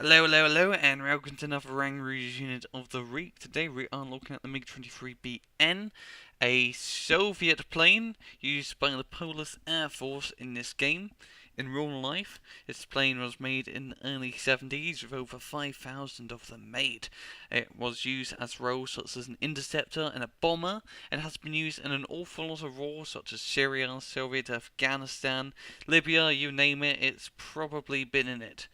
Hello, hello, hello, and welcome to another Rangaroos unit of the week. Today we are looking at the MiG-23BN, a Soviet plane used by the Polish Air Force in this game. In real life, this plane was made in the early 70s with over 5,000 of them made. It was used as roles such as an interceptor and a bomber, and has been used in an awful lot of wars such as Syria, Soviet Afghanistan, Libya, you name it, it's probably been in it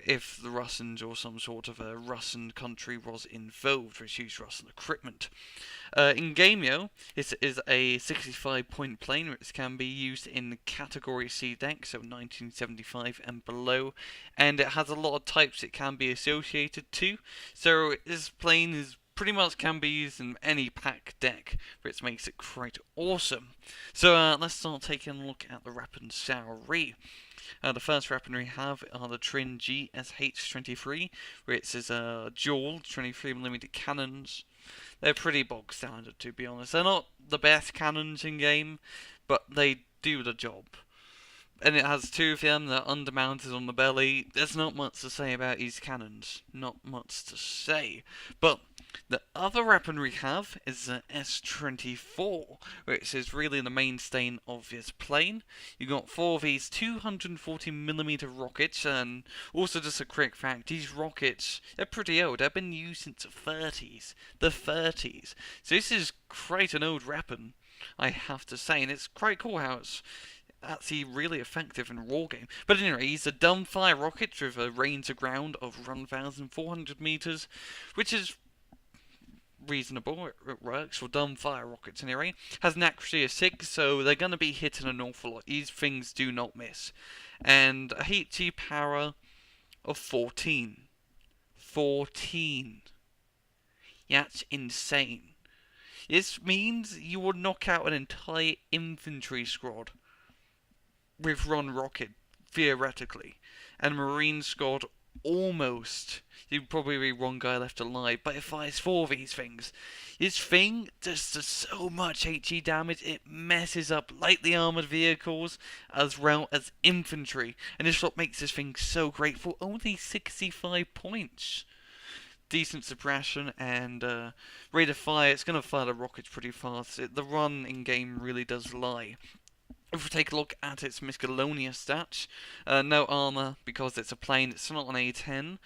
if the Russians or some sort of a Russian country was involved, which used Russian equipment. In Gameo, it is a 65-point plane which can be used in Category C deck, so 1975 and below, and it has a lot of types it can be associated to, so this plane is pretty much can be used in any pack deck, which makes it quite awesome. So let's start taking a look at the weapons salary. The first weapon we have are the Trin GSH-23, which is dual 23mm cannons. They're pretty bog standard, to be honest. They're not the best cannons in game, but they do the job. And it has two of them that are undermounted on the belly. There's not much to say about these cannons. Not much to say. But the other weapon we have is the S-24, which is really the mainstay of this plane. You got four of these 240mm rockets, and also just a quick fact, these rockets, they're pretty old. They've been used since the 30s. The 30s. So this is quite an old weapon, I have to say, and it's quite cool how it's actually really effective in a war game. But anyway, he's a dumbfire rocket with a range to ground of 1,400 meters, which is reasonable. It works for dumbfire rockets anyway. Has an accuracy of 6, so they're going to be hitting an awful lot. These things do not miss. And a HE power of 14. 14. That's insane. This means you would knock out an entire infantry squad with one rocket, theoretically, and Marine squad almost. You'd probably be one guy left alive, but it fires four of these things. This thing just does so much HE damage, it messes up lightly armoured vehicles as well as infantry, and this is what makes this thing so great for only 65 points. Decent suppression and rate of fire. It's going to fire the rockets pretty fast. The run in game really does lie. If we take a look at its miscellaneous stats, no armor because it's a plane, it's not an A10.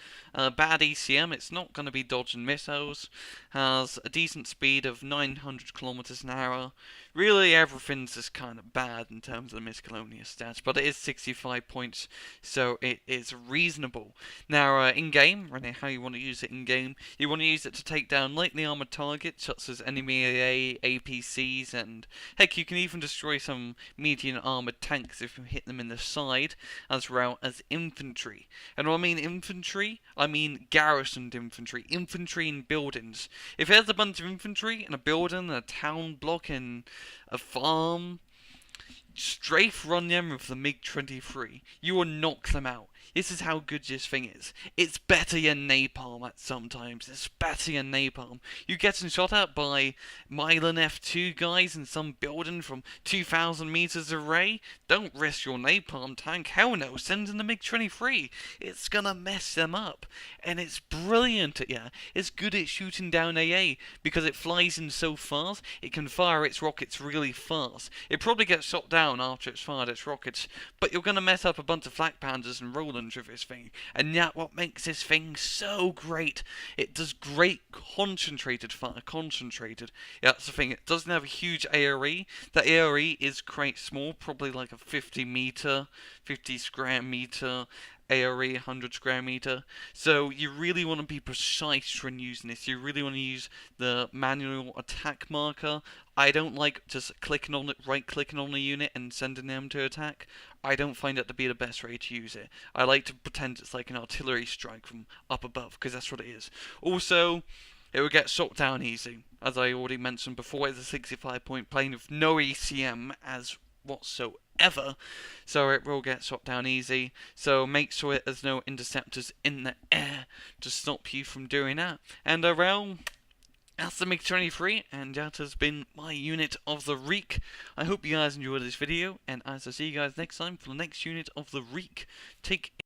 Bad ECM, it's not going to be dodging missiles. Has a decent speed of 900 kilometers an hour. Really, everything's just kind of bad in terms of the miscellaneous stats, but it is 65 points, so it is reasonable. Now, in-game, really how you want to use it in-game, you want to use it to take down lightly armored targets, such as enemy AA, APCs, and heck, you can even destroy some medium armored tanks if you hit them in the side, as well as infantry. And when I mean infantry, I mean garrisoned infantry, infantry in buildings. If there's a bunch of infantry in a building, a town block, in a farm, strafe run them with the MiG-23. You will knock them out. This is how good this thing is. It's better than napalm at sometimes. It's better than napalm. You getting shot at by Milan F2 guys in some building from 2,000 meters away? Don't risk your napalm tank. Hell no, send in the MiG-23. It's gonna mess them up. And it's brilliant at It's good at shooting down AA because it flies in so fast, it can fire its rockets really fast. It probably gets shot down after it's fired its rockets, but you're gonna mess up a bunch of flak panzers and Roland with this thing, and that's what makes this thing so great. It does great concentrated fire. Concentrated. Yeah, that's the thing. It doesn't have a huge ARE. The ARE is quite small, probably like a 50 square meter ARE, 100 square meter. So you really want to be precise when using this. You really want to use the manual attack marker. I don't like just clicking on it, right-clicking on the unit and sending them to attack. I don't find that to be the best way to use it. I like to pretend it's like an artillery strike from up above, because that's what it is. Also, it will get shot down easy. As I already mentioned before, it's a 65-point plane with no ECM as whatsoever, so it will get shot down easy. So make sure there's no interceptors in the air to stop you from doing that. And well, that's the MiG-23, and that has been my unit of the week. I hope you guys enjoyed this video, and as I see you guys next time for the next unit of the week, take